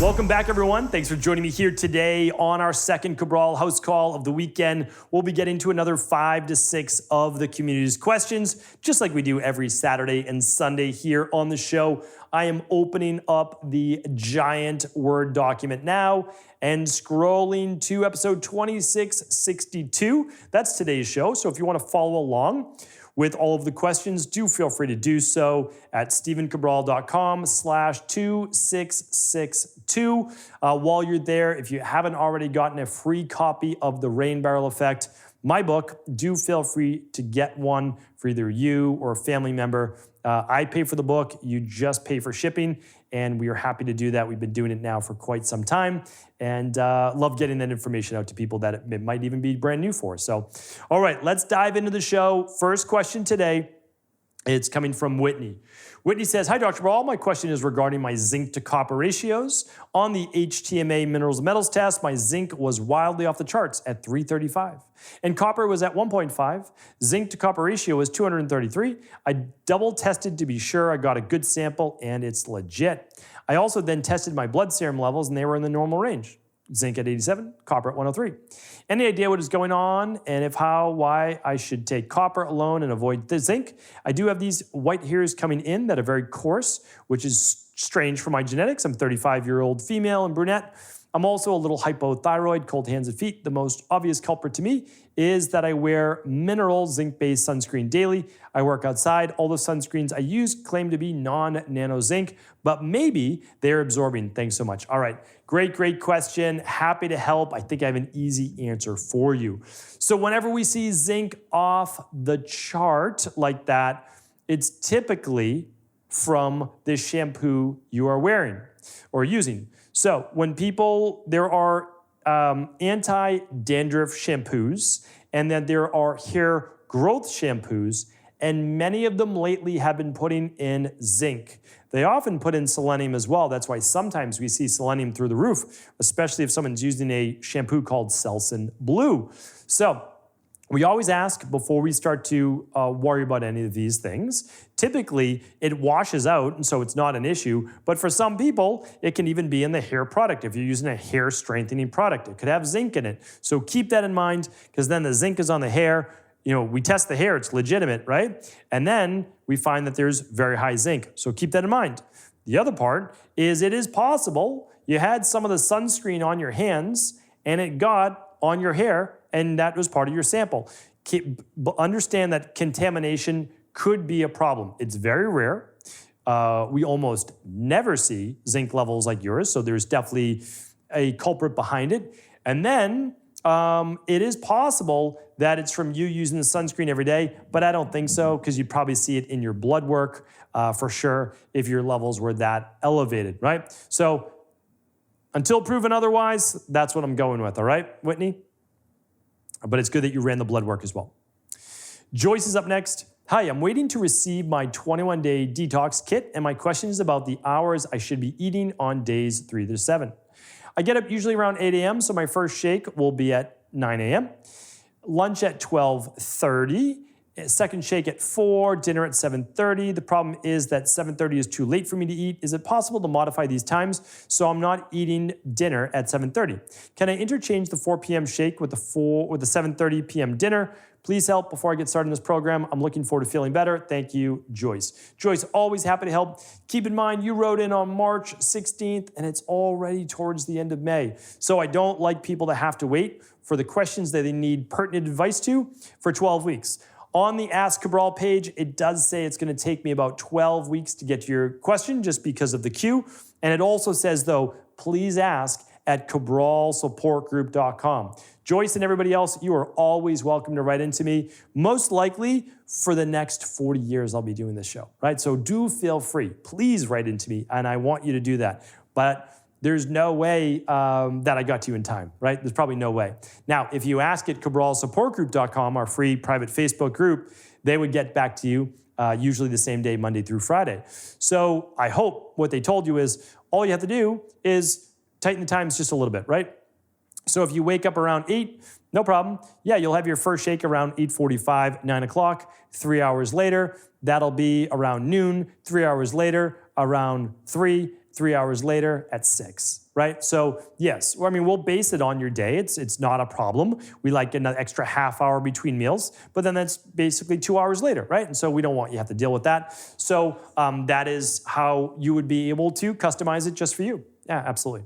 Welcome back, everyone. Thanks for joining me here today on our second Cabral House Call of the weekend. We'll be getting to another 5 to 6 of the community's questions, just like we do every Saturday and Sunday here on the show. I am opening up the giant Word document now and scrolling to episode 2662. That's today's show. So if you want to follow along with all of the questions, do feel free to do so at stephencabral.com/2662. While you're there, if you haven't already gotten a free copy of The Rain Barrel Effect, my book, do feel free to get one for either you or a family member. I pay for the book, you just pay for shipping, and we are happy to do that. We've been doing it now for quite some time, and love getting that information out to people that it might even be brand new for. So, all right, let's dive into the show. First question today, it's coming from Whitney. Whitney says, "Hi, Dr. Ball. My question is regarding my zinc to copper ratios. On the HTMA minerals and metals test, my zinc was wildly off the charts at 335, and copper was at 1.5. Zinc to copper ratio was 233. I double tested to be sure I got a good sample, and it's legit. I also then tested my blood serum levels, and they were in the normal range. Zinc at 87, copper at 103. Any idea what is going on and why I should take copper alone and avoid the zinc? I do have these white hairs coming in that are very coarse, which is strange for my genetics. I'm a 35-year-old female and brunette. I'm also a little hypothyroid, cold hands and feet. The most obvious culprit to me is that I wear mineral zinc-based sunscreen daily. I work outside. All the sunscreens I use claim to be non-nano zinc, but maybe they're absorbing. Thanks so much." All right, great question. Happy to help. I think I have an easy answer for you. So whenever we see zinc off the chart like that, it's typically from the shampoo you are wearing or using. So when there are anti-dandruff shampoos, and then there are hair growth shampoos, and many of them lately have been putting in zinc. They often put in selenium as well. That's why sometimes we see selenium through the roof, especially if someone's using a shampoo called Selsun Blue. So we always ask before we start to worry about any of these things. Typically, it washes out, and so it's not an issue. But for some people, it can even be in the hair product. If you're using a hair strengthening product, it could have zinc in it. So keep that in mind, because then the zinc is on the hair. We test the hair, it's legitimate, right? And then we find that there's very high zinc. So keep that in mind. The other part is it is possible you had some of the sunscreen on your hands, and it got on your hair, and that was part of your sample. Understand that contamination could be a problem. It's very rare. We almost never see zinc levels like yours, so there's definitely a culprit behind it. And then it is possible that it's from you using the sunscreen every day, but I don't think so, because you'd probably see it in your blood work for sure if your levels were that elevated, right? So until proven otherwise, that's what I'm going with, all right, Whitney? But it's good that you ran the blood work as well. Joyce is up next. "Hi, I'm waiting to receive my 21-day detox kit, and my question is about the hours I should be eating on days 3 to 7. I get up usually around 8 a.m., so my first shake will be at 9 a.m., lunch at 12:30, second shake at 4, dinner at 7:30. The problem is that 7:30 is too late for me to eat. Is it possible to modify these times so I'm not eating dinner at 7:30? Can I interchange the 4 p.m. shake with the 7:30 p.m. dinner? Please help before I get started in this program. I'm looking forward to feeling better. Thank you, Joyce." Joyce, always happy to help. Keep in mind, you wrote in on March 16th, and it's already towards the end of May. So I don't like people to have to wait for the questions that they need pertinent advice to for 12 weeks. On the Ask Cabral page, it does say it's going to take me about 12 weeks to get to your question just because of the queue. And it also says, though, please ask at cabralsupportgroup.com. Joyce and everybody else, you are always welcome to write into me. Most likely for the next 40 years, I'll be doing this show, right? So do feel free. Please write into me, and I want you to do that. But there's no way that I got to you in time, right? There's probably no way. Now, if you ask at cabralsupportgroup.com, our free private Facebook group, they would get back to you usually the same day, Monday through Friday. So I hope what they told you is all you have to do is tighten the times just a little bit, right? So if you wake up around 8, no problem. Yeah, you'll have your first shake around 8:45, 9 o'clock. 3 hours later, that'll be around noon. 3 hours later, around 3. 3 hours later at 6. right? So yes, I mean, we'll base it on your day. It's not a problem. We like an extra half hour between meals, but then that's basically 2 hours later, right? And so we don't want you to have to deal with that. So that is how you would be able to customize it just for you. Yeah, absolutely.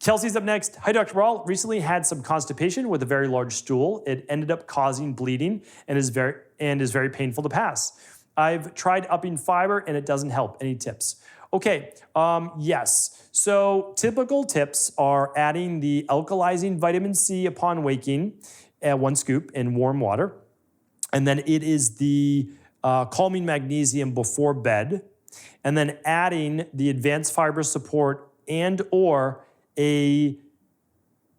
Kelsey's up next. Hi, Dr. Brawl. Recently had some constipation with a very large stool. It ended up causing bleeding and is very painful to pass. I've tried upping fiber and it doesn't help. Any tips? Okay, yes. So typical tips are adding the alkalizing vitamin C upon waking, 1 scoop in warm water. And then it is the calming magnesium before bed. And then adding the advanced fiber support and or a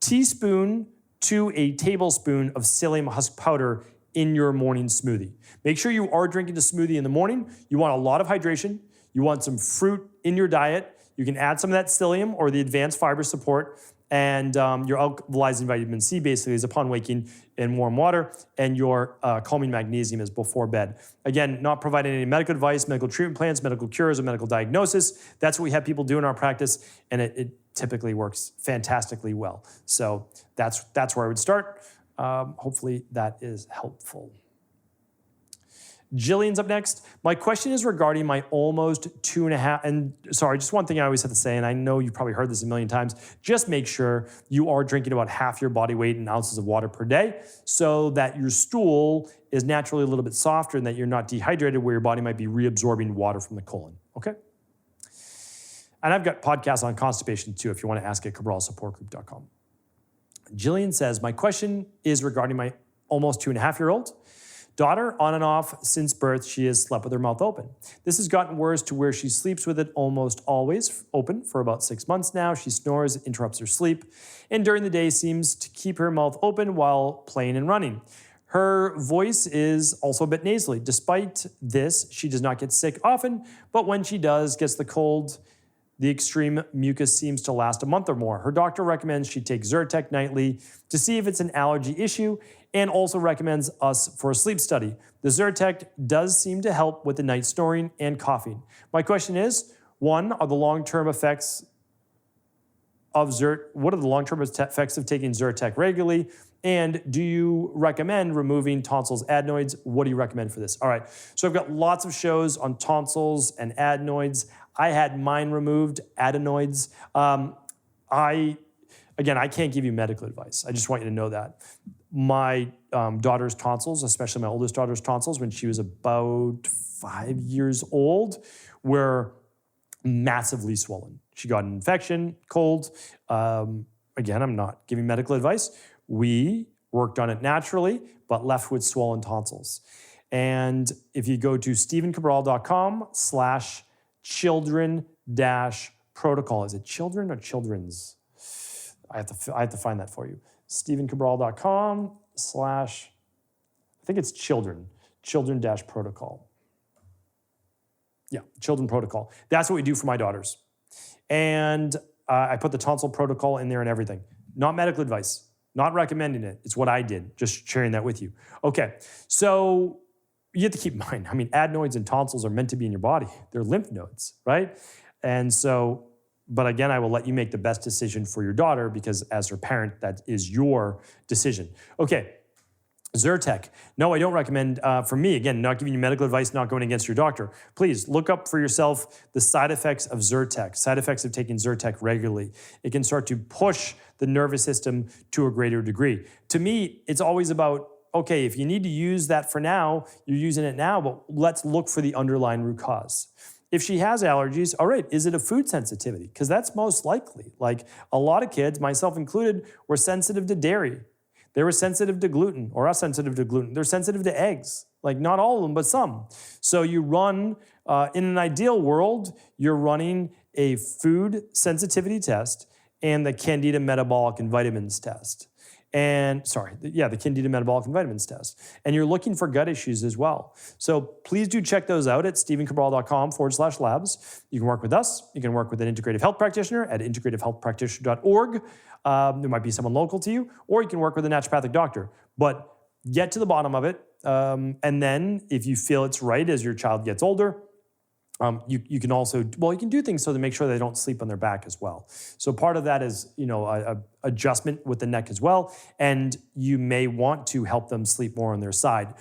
teaspoon to a tablespoon of psyllium husk powder in your morning smoothie. Make sure you are drinking a smoothie in the morning. You want a lot of hydration. You want some fruit in your diet. You can add some of that psyllium or the advanced fiber support, and your alkalizing vitamin C basically is upon waking in warm water, and your calming magnesium is before bed. Again, not providing any medical advice, medical treatment plans, medical cures, or medical diagnosis. That's what we have people do in our practice, and it typically works fantastically well. So that's where I would start. Hopefully that is helpful. Jillian's up next. My question is regarding my almost 2.5, and sorry, just one thing I always have to say, and I know you've probably heard this a million times, just make sure you are drinking about half your body weight in ounces of water per day so that your stool is naturally a little bit softer and that you're not dehydrated where your body might be reabsorbing water from the colon, okay? And I've got podcasts on constipation too if you want to ask at cabralsupportgroup.com. Jillian says, my question is regarding my almost 2.5-year-old daughter. On and off since birth, she has slept with her mouth open. This has gotten worse to where she sleeps with it almost always open for about 6 months now. She snores, interrupts her sleep, and during the day seems to keep her mouth open while playing and running. Her voice is also a bit nasally. Despite this, she does not get sick often, but when she does, gets the cold. The extreme mucus seems to last a month or more. Her doctor recommends she take Zyrtec nightly to see if it's an allergy issue and also recommends us for a sleep study. The Zyrtec does seem to help with the night snoring and coughing. My question is, one, are the long-term effects of what are the long-term effects of taking Zyrtec regularly? And do you recommend removing tonsils, adenoids? What do you recommend for this? All right, so I've got lots of shows on tonsils and adenoids. I had mine removed, adenoids. I can't give you medical advice. I just want you to know that. My daughter's tonsils, especially my oldest daughter's tonsils, when she was about 5 years old, were massively swollen. She got an infection, cold. Again, I'm not giving medical advice. We worked on it naturally, but left with swollen tonsils. And if you go to stephencabral.com/children-protocol. Is it children or children's? I have to find that for you. stephencabral.com/ I think it's children-protocol. Yeah, children protocol. That's what we do for my daughters. And I put the tonsil protocol in there and everything. Not medical advice, not recommending it. It's what I did, just sharing that with you. Okay, so you have to keep in mind, I mean, adenoids and tonsils are meant to be in your body. They're lymph nodes, right? And so, but again, I will let you make the best decision for your daughter because as her parent, that is your decision. Okay, Zyrtec. No, I don't recommend, for me, again, not giving you medical advice, not going against your doctor. Please look up for yourself the side effects of Zyrtec, side effects of taking Zyrtec regularly. It can start to push the nervous system to a greater degree. To me, it's always about, okay, if you need to use that for now, you're using it now, but let's look for the underlying root cause. If she has allergies, all right, is it a food sensitivity? Because that's most likely. Like a lot of kids, myself included, were sensitive to dairy. They were sensitive to gluten or are sensitive to gluten. They're sensitive to eggs, like not all of them, but some. So you run, in an ideal world, you're running a food sensitivity test and the Candida metabolic and vitamins test. And the Candida metabolic and vitamins test. And you're looking for gut issues as well. So please do check those out at stephencabral.com/labs. You can work with us. You can work with an integrative health practitioner at integrativehealthpractitioner.org. There might be someone local to you, or you can work with a naturopathic doctor. But get to the bottom of it. And then if you feel it's right as your child gets older, You can also, you can do things so to make sure they don't sleep on their back as well. So part of that is, a adjustment with the neck as well. And you may want to help them sleep more on their side.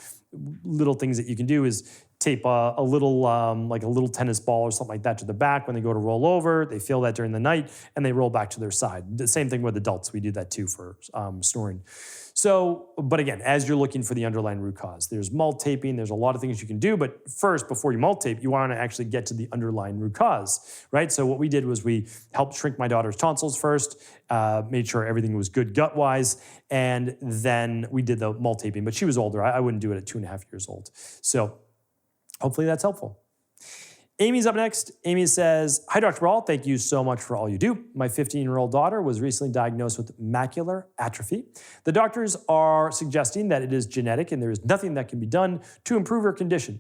Little things that you can do is tape a little, like a little tennis ball or something like that to the back when they go to roll over. They feel that during the night and they roll back to their side. The same thing with adults. We do that too for snoring. So, but again, as you're looking for the underlying root cause, there's malt taping, there's a lot of things you can do, but first, before you malt tape, you want to actually get to the underlying root cause, right? So what we did was we helped shrink my daughter's tonsils first, made sure everything was good gut-wise, and then we did the malt taping, but she was older. I wouldn't do it at 2.5 years old. So hopefully that's helpful. Amy's up next. Amy says, "Hi, Dr. Brawl. Thank you so much for all you do. My 15-year-old daughter was recently diagnosed with macular atrophy. The doctors are suggesting that it is genetic and there is nothing that can be done to improve her condition.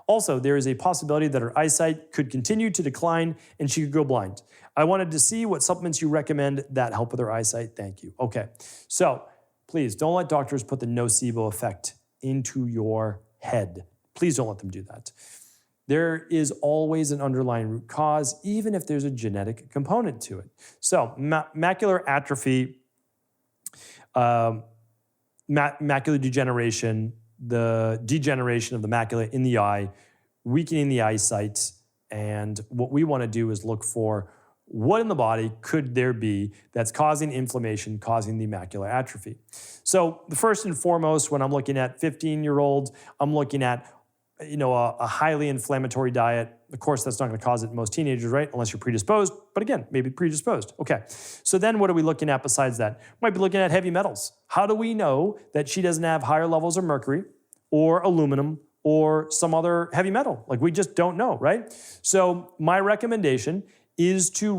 Also, there is a possibility that her eyesight could continue to decline and she could go blind. I wanted to see what supplements you recommend that help with her eyesight. Thank you." Okay, so please don't let doctors put the nocebo effect into your head. Please don't let them do that. There is always an underlying root cause, even if there's a genetic component to it. So macular atrophy, macular degeneration, the degeneration of the macula in the eye, weakening the eyesight. And what we want to do is look for what in the body could there be that's causing inflammation, causing the macular atrophy. So the first and foremost, when I'm looking at 15-year-olds, I'm looking at a highly inflammatory diet. Of course, that's not going to cause it in most teenagers, right? Unless you're predisposed. But again, maybe predisposed. Okay. So then what are we looking at besides that? Might be looking at heavy metals. How do we know that she doesn't have higher levels of mercury or aluminum or some other heavy metal? Like, we just don't know, right? So my recommendation is to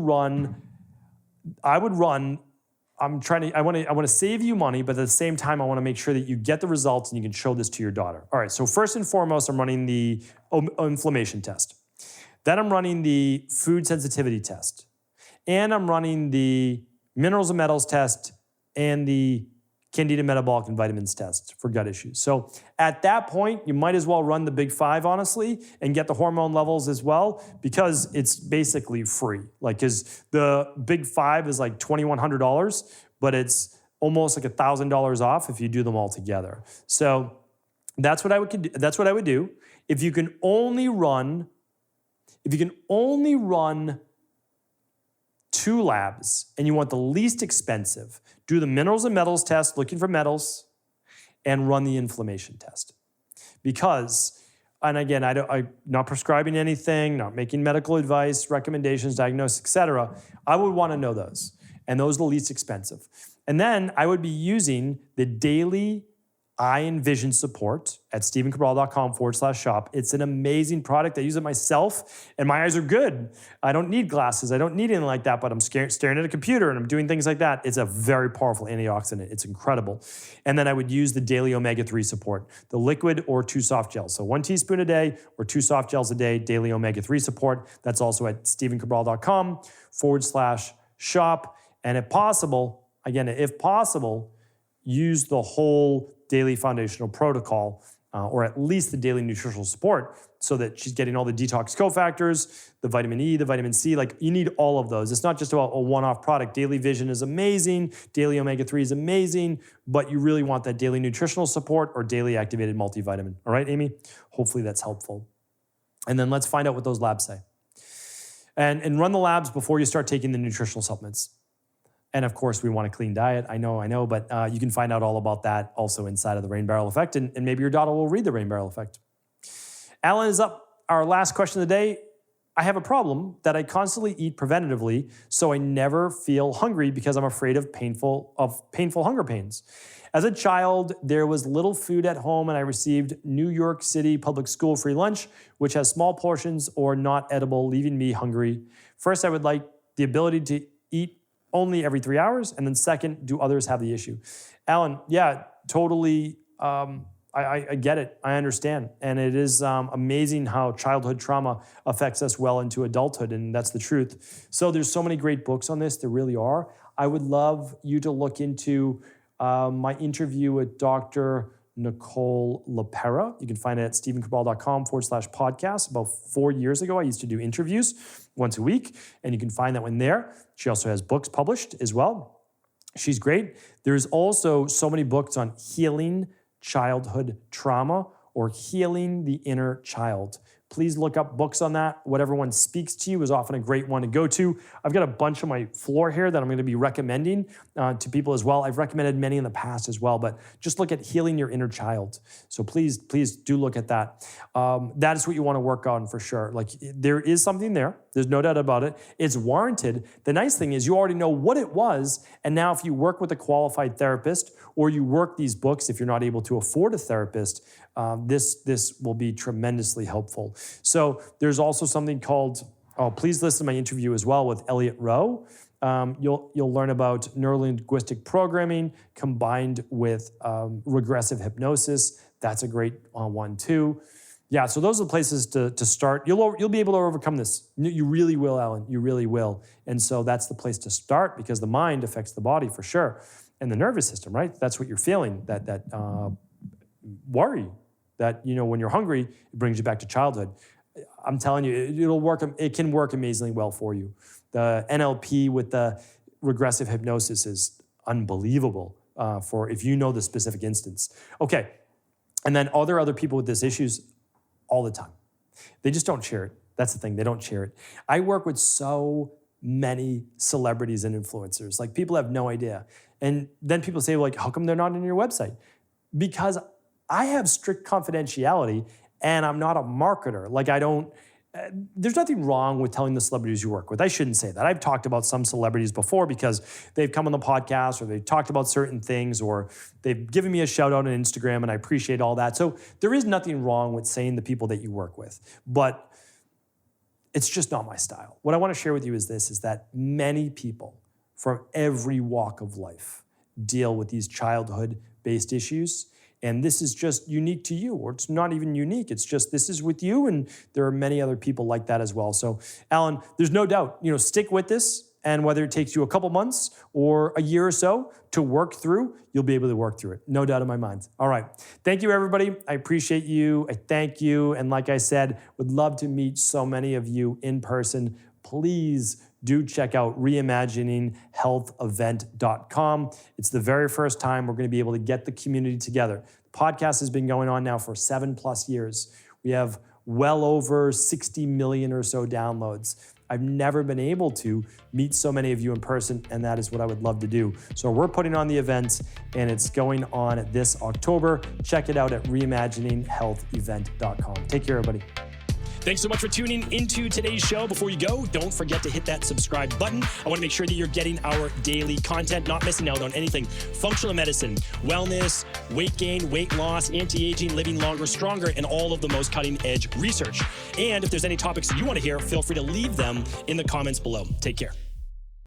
I want to save you money, but at the same time, I want to make sure that you get the results and you can show this to your daughter. All right, so first and foremost, I'm running the inflammation test. Then I'm running the food sensitivity test. And I'm running the minerals and metals test and the Candida metabolic and vitamins test for gut issues. So at that point, you might as well run the big five, honestly, and get the hormone levels as well, because it's basically free. Like, because the big five is like $2,100, but it's almost like $1,000 off if you do them all together. So that's what I would do. If you can only run 2 labs and you want the least expensive, do the minerals and metals test, looking for metals, and run the inflammation test. Because, and again, I'm not prescribing anything, not making medical advice, recommendations, diagnosis, etc. I would want to know those, and those are the least expensive. And then I would be using the daily eye and vision support at stephencabral.com/shop. It's an amazing product. I use it myself, and my eyes are good. I don't need glasses. I don't need anything like that, but I'm staring at a computer and I'm doing things like that. It's a very powerful antioxidant. It's incredible. And then I would use the daily omega-3 support, the liquid or 2 soft gels. So 1 teaspoon a day or 2 soft gels a day, daily omega-3 support. That's also at stephencabral.com/shop. And if possible, use the whole daily foundational protocol, or at least the daily nutritional support, so that she's getting all the detox cofactors, the vitamin E, the vitamin C. Like, you need all of those. It's not just about a one-off product. Daily Vision is amazing. Daily omega-3 is amazing, but you really want that daily nutritional support or daily activated multivitamin. All right, Amy? Hopefully that's helpful. And then let's find out what those labs say. And run the labs before you start taking the nutritional supplements. And of course, we want a clean diet. I know, but you can find out all about that also inside of the Rain Barrel Effect, and maybe your daughter will read the Rain Barrel Effect. Alan is up. Our last question of the day. I have a problem that I constantly eat preventatively, so I never feel hungry because I'm afraid of painful hunger pains. As a child, there was little food at home, and I received New York City public school free lunch, which has small portions or not edible, leaving me hungry. First, I would like the ability to eat only every 3 hours, and then second, do others have the issue? Alan, yeah, totally. I get it. I understand. And it is amazing how childhood trauma affects us well into adulthood, and that's the truth. So there's so many great books on this. There really are. I would love you to look into my interview with Dr. Nicole LaPera. You can find it at stephencabral.com/podcast. About 4 years ago, I used to do interviews once a week, and you can find that one there. She also has books published as well. She's great. There's also so many books on healing childhood trauma or healing the inner child. Please look up books on that. Whatever one speaks to you is often a great one to go to. I've got a bunch on my floor here that I'm going to be recommending to people as well. I've recommended many in the past as well, but just look at healing your inner child. So please do look at that. That is what you want to work on for sure. Like there is something there. There's no doubt about it. It's warranted. The nice thing is you already know what it was. And now if you work with a qualified therapist or you work these books, if you're not able to afford a therapist, this will be tremendously helpful. So there's also something called, please listen to my interview as well with Elliot Rowe. You'll learn about neurolinguistic programming combined with regressive hypnosis. That's a great one too. Yeah, so those are the places to start. You'll be able to overcome this. You really will, Alan. You really will. And so that's the place to start because the mind affects the body for sure. And the nervous system, right? That's what you're feeling, that worry. That, when you're hungry, it brings you back to childhood. I'm telling you, it'll work. It can work amazingly well for you. The NLP with the regressive hypnosis is unbelievable for if you know the specific instance. Okay, and then are there other people with these issues? All the time. They just don't share it. That's the thing. They don't share it. I work with so many celebrities and influencers. Like people have no idea. And then people say, like, how come they're not on your website? Because I have strict confidentiality and I'm not a marketer. Like there's nothing wrong with telling the celebrities you work with. I shouldn't say that. I've talked about some celebrities before because they've come on the podcast or they've talked about certain things or they've given me a shout out on Instagram and I appreciate all that. So there is nothing wrong with saying the people that you work with, but it's just not my style. What I want to share with you is that many people from every walk of life deal with these childhood-based issues. And this is just unique to you, or it's not even unique. It's just this is with you, and there are many other people like that as well. So, Alan, there's no doubt, stick with this, and whether it takes you a couple months or a year or so to work through, you'll be able to work through it. No doubt in my mind. All right. Thank you, everybody. I appreciate you. I thank you. And like I said, would love to meet so many of you in person. Please do check out reimagininghealthevent.com. It's the very first time we're going to be able to get the community together. The podcast has been going on now for 7+ years. We have well over 60 million or so downloads. I've never been able to meet so many of you in person, and that is what I would love to do. So we're putting on the event, and it's going on this October. Check it out at reimagininghealthevent.com. Take care, everybody. Thanks so much for tuning into today's show. Before you go, don't forget to hit that subscribe button. I want to make sure that you're getting our daily content, not missing out on anything. Functional medicine, wellness, weight gain, weight loss, anti-aging, living longer, stronger, and all of the most cutting-edge research. And if there's any topics you want to hear, feel free to leave them in the comments below. Take care.